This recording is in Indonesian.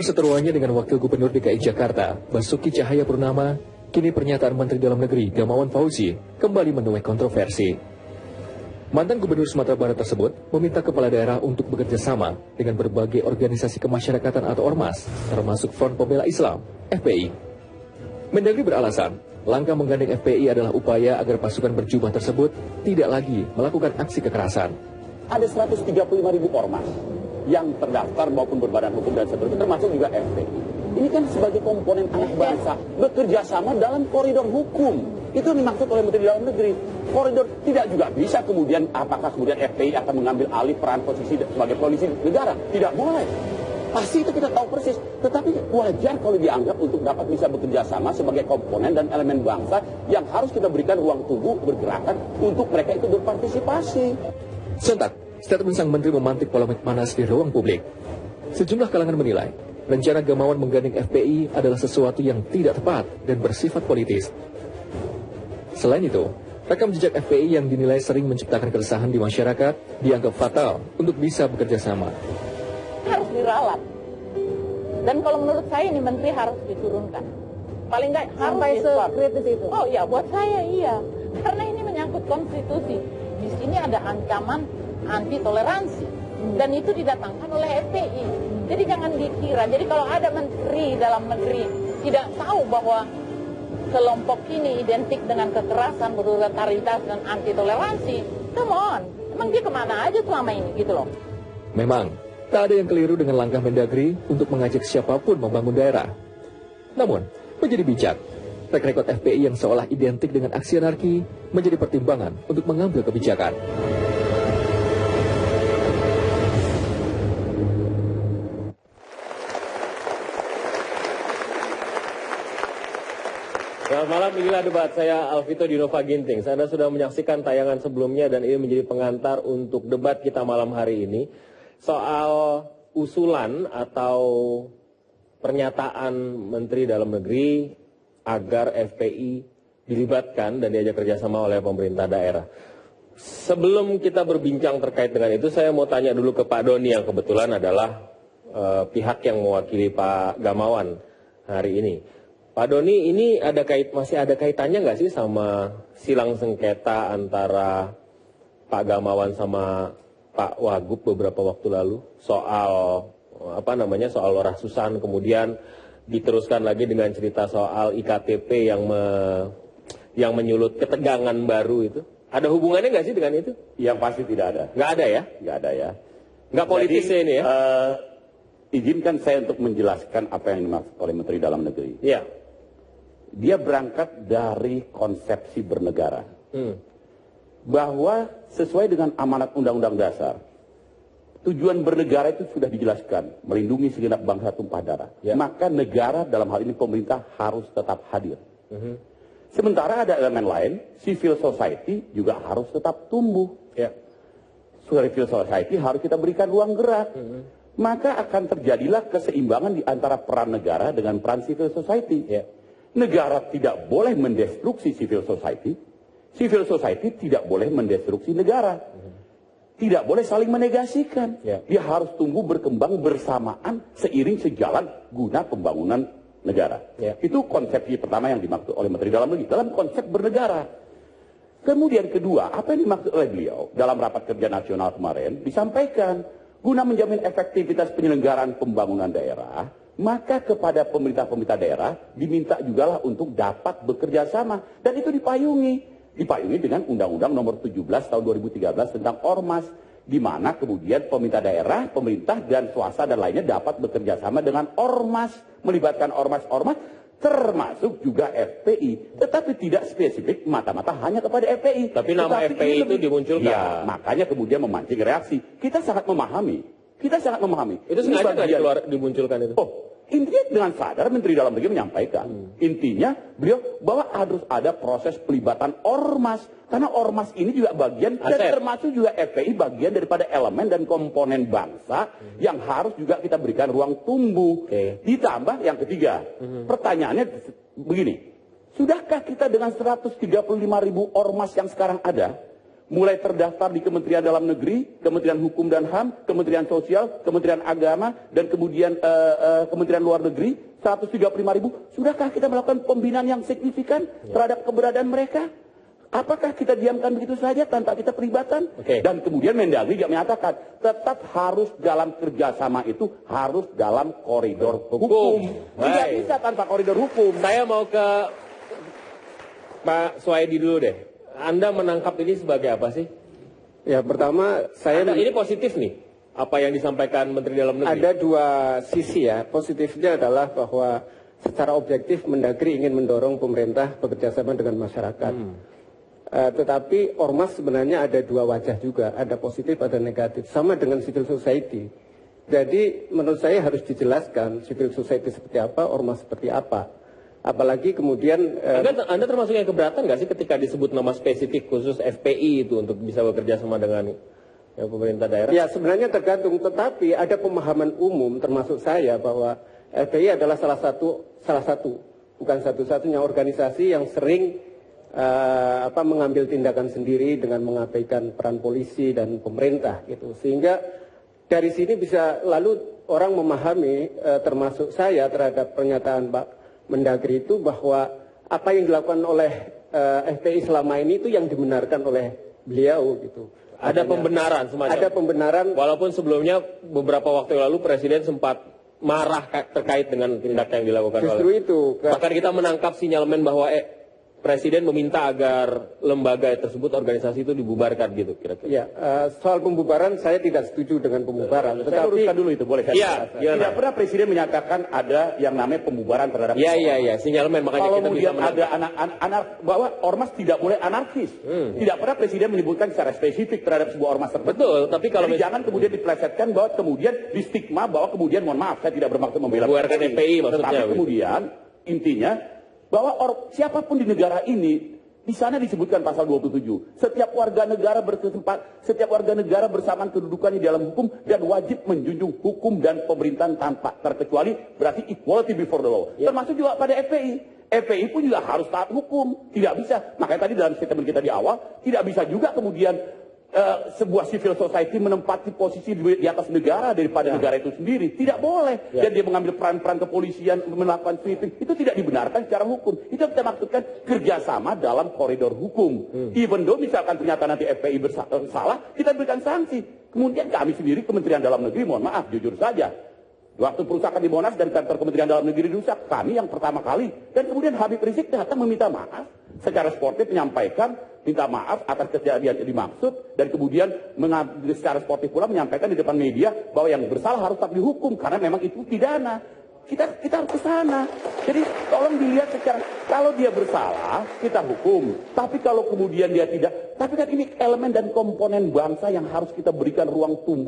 perseteruannya dengan Wakil Gubernur DKI Jakarta, Basuki Cahayapurnama, kini pernyataan Menteri Dalam Negeri Gamawan Fauzi kembali menuai kontroversi. Mantan Gubernur Sumatera Barat tersebut meminta kepala daerah untuk bekerja sama dengan berbagai organisasi kemasyarakatan atau ormas, termasuk Front Pembela Islam, FPI. Mendagri beralasan, langkah menggandeng FPI adalah upaya agar pasukan berjubah tersebut tidak lagi melakukan aksi kekerasan. Ada 135.000 ormas yang terdaftar maupun berbadan hukum dan seterusnya, termasuk juga FPI. Ini kan sebagai komponen anak bangsa, bekerja sama dalam koridor hukum. Itu dimaksud oleh Menteri Dalam Negeri. Koridor tidak juga bisa kemudian, apakah kemudian FPI akan mengambil alih peran posisi sebagai polisi negara? Tidak boleh. Pasti itu kita tahu persis. Tetapi wajar kalau dianggap untuk dapat bisa bekerja sama sebagai komponen dan elemen bangsa yang harus kita berikan ruang tunggu bergerakan untuk mereka itu berpartisipasi. Sontak, statement sang menteri memantik polemik panas di ruang publik. Sejumlah kalangan menilai, rencana Gamawan menggandeng FPI adalah sesuatu yang tidak tepat dan bersifat politis. Selain itu, rekam jejak FPI yang dinilai sering menciptakan keresahan di masyarakat dianggap fatal untuk bisa bekerja sama. Harus diralat. Dan kalau menurut saya ini menteri harus diturunkan. Paling nggak sampai sekritis itu. Oh iya, buat saya iya. Karena ini menyangkut konstitusi. Di sini ada ancaman anti toleransi dan itu didatangkan oleh FPI. Jadi jangan dikira. Jadi kalau ada menteri dalam negeri tidak tahu bahwa kelompok ini identik dengan kekerasan, brutalitas dan anti toleransi, come on, emang dia kemana aja selama ini gitu loh. Memang tak ada yang keliru dengan langkah Mendagri untuk mengajak siapapun membangun daerah. Namun menjadi bijak, track record FPI yang seolah identik dengan aksi anarki menjadi pertimbangan untuk mengambil kebijakan. Selamat malam, inilah debat saya Alvito Dinova Ginting. Anda sudah menyaksikan tayangan sebelumnya dan ini menjadi pengantar untuk debat kita malam hari ini. Soal usulan atau pernyataan Menteri Dalam Negeri agar FPI dilibatkan dan diajak kerjasama oleh pemerintah daerah. Sebelum kita berbincang terkait dengan itu, saya mau tanya dulu ke Pak Doni yang kebetulan adalah pihak yang mewakili Pak Gamawan hari ini. Pak Doni, ini masih ada kaitannya nggak sih sama silang sengketa antara Pak Gamawan sama Pak Wagub beberapa waktu lalu soal soal Lurah Susan, kemudian diteruskan lagi dengan cerita soal IKTP yang menyulut ketegangan baru itu. Ada hubungannya nggak sih dengan itu? Yang pasti tidak ada. Nggak ada ya? Nggak ada ya. Nggak politis ya ini ya? Izinkan saya untuk menjelaskan apa yang dimaksud oleh Menteri Dalam Negeri. Iya. Dia berangkat dari konsepsi bernegara. Bahwa sesuai dengan amanat Undang-Undang Dasar, tujuan bernegara itu sudah dijelaskan, melindungi segenap bangsa tumpah darah. Ya. Maka negara dalam hal ini pemerintah harus tetap hadir. Sementara ada elemen lain, civil society juga harus tetap tumbuh. Ya. Civil society harus kita berikan ruang gerak. Maka akan terjadilah keseimbangan di antara peran negara dengan peran civil society. Ya. Negara tidak boleh mendestruksi civil society. Civil society tidak boleh mendestruksi negara. Tidak boleh saling menegasikan. Ya. Dia harus tumbuh berkembang bersamaan seiring sejalan guna pembangunan negara. Ya. Itu konsepsi pertama yang dimaksud oleh Menteri Dalam Negeri dalam konsep bernegara. Kemudian kedua, apa yang dimaksud oleh beliau dalam rapat kerja nasional kemarin disampaikan guna menjamin efektivitas penyelenggaraan pembangunan daerah, maka kepada pemerintah-pemerintah daerah diminta jugalah untuk dapat bekerja sama. Dan itu dipayungi dengan Undang-Undang Nomor 17 Tahun 2013 tentang Ormas, di mana kemudian pemerintah daerah, pemerintah dan swasta dan lainnya dapat bekerja sama dengan ormas, melibatkan ormas-ormas, termasuk juga FPI. Tetapi tidak spesifik mata-mata hanya kepada FPI. Tapi nama FPI itu dimunculkan. Ya, makanya kemudian memancing reaksi. Kita sangat memahami. Itu sengaja nggak dimunculkan itu? Oh, intinya dengan sadar Menteri Dalam Negeri menyampaikan. Intinya beliau bahwa harus ada proses pelibatan ormas. Karena ormas ini juga bagian, dan termasuk juga FPI bagian daripada elemen dan komponen bangsa yang harus juga kita berikan ruang tumbuh. Ditambah yang ketiga, pertanyaannya begini. Sudahkah kita dengan 135.000 ormas yang sekarang ada mulai terdaftar di Kementerian Dalam Negeri, Kementerian Hukum dan HAM, Kementerian Sosial, Kementerian Agama, dan kemudian Kementerian Luar Negeri, 135.000. Sudahkah kita melakukan pembinaan yang signifikan terhadap keberadaan mereka? Apakah kita diamkan begitu saja tanpa kita pelibatan? Dan kemudian Mendagri juga menyatakan, tetap harus dalam kerjasama itu, harus dalam koridor hukum. Tidak bisa tanpa koridor hukum. Saya mau ke Pak Suwaidi dulu deh. Anda menangkap ini sebagai apa sih? Ya, pertama ini positif nih, apa yang disampaikan Menteri Dalam Negeri. Ada dua sisi ya. Positifnya adalah bahwa secara objektif Mendagri ingin mendorong pemerintah bekerjasama dengan masyarakat. Tetapi ormas sebenarnya ada dua wajah juga, ada positif, ada negatif, sama dengan civil society. Jadi menurut saya harus dijelaskan civil society seperti apa, ormas seperti apa. Apalagi kemudian Anda termasuk yang keberatan nggak sih ketika disebut nama spesifik khusus FPI itu untuk bisa bekerja sama dengan pemerintah daerah? Ya, sebenarnya tergantung, tetapi ada pemahaman umum termasuk saya bahwa FPI adalah salah satu bukan satu-satunya organisasi yang sering mengambil tindakan sendiri dengan mengabaikan peran polisi dan pemerintah gitu. Sehingga dari sini bisa lalu orang memahami termasuk saya terhadap pernyataan Pak Mendagri itu bahwa apa yang dilakukan oleh FPI selama ini itu yang dibenarkan oleh beliau gitu. Ada pembenaran semacam. Ada pembenaran. Walaupun sebelumnya beberapa waktu lalu Presiden sempat marah terkait dengan tindakan yang dilakukan justru oleh. Itu. Bahkan kita menangkap sinyalemen bahwa Presiden meminta agar lembaga tersebut, organisasi itu dibubarkan gitu kira-kira. Ya, soal pembubaran saya tidak setuju dengan pembubaran. Saya luruskan dulu itu, boleh saya? Tidak pernah Presiden menyatakan ada yang namanya pembubaran terhadap Iya, sinyalemen makanya kalau kita kemudian bisa ada anak bahwa ormas tidak boleh anarkis. Tidak pernah Presiden menyebutkan secara spesifik terhadap sebuah ormas tertentu. Betul, tapi kalau jadi jangan kemudian diplesetkan bahwa kemudian di stigma bahwa kemudian mohon maaf saya tidak bermaksud membela FPI maksudnya. Tetapi kemudian intinya bahwa siapapun di negara ini, di sana disebutkan pasal 27. Setiap warga negara bersamaan kedudukannya di dalam hukum dan wajib menjunjung hukum dan pemerintahan tanpa terkecuali, berarti equality before the law. Termasuk juga pada FPI. FPI pun juga harus taat hukum. Tidak bisa. Makanya tadi dalam statement kita di awal, tidak bisa juga kemudian sebuah civil society menempati posisi di atas negara daripada negara itu sendiri. Tidak boleh. Dan dia mengambil peran-peran kepolisian, melakukan sweeping. Itu tidak dibenarkan secara hukum. Itu kita maksudkan kerjasama dalam koridor hukum. Even though misalkan ternyata nanti FPI bersalah, kita berikan sanksi. Kemudian kami sendiri, Kementerian Dalam Negeri, mohon maaf, jujur saja. Waktu perusakan di Monas dan kantor Kementerian Dalam Negeri dirusak, kami yang pertama kali. Dan kemudian Habib Rizik datang meminta maaf. Secara sportif menyampaikan, minta maaf atas kejadian yang dimaksud. Dan kemudian secara sportif pula menyampaikan di depan media bahwa yang bersalah harus tetap dihukum. Karena memang itu pidana. Kita harus ke sana. Jadi tolong dilihat secara, kalau dia bersalah, kita hukum. Tapi kalau kemudian dia tidak, tapi kan ini elemen dan komponen bangsa yang harus kita berikan ruang tumbuh.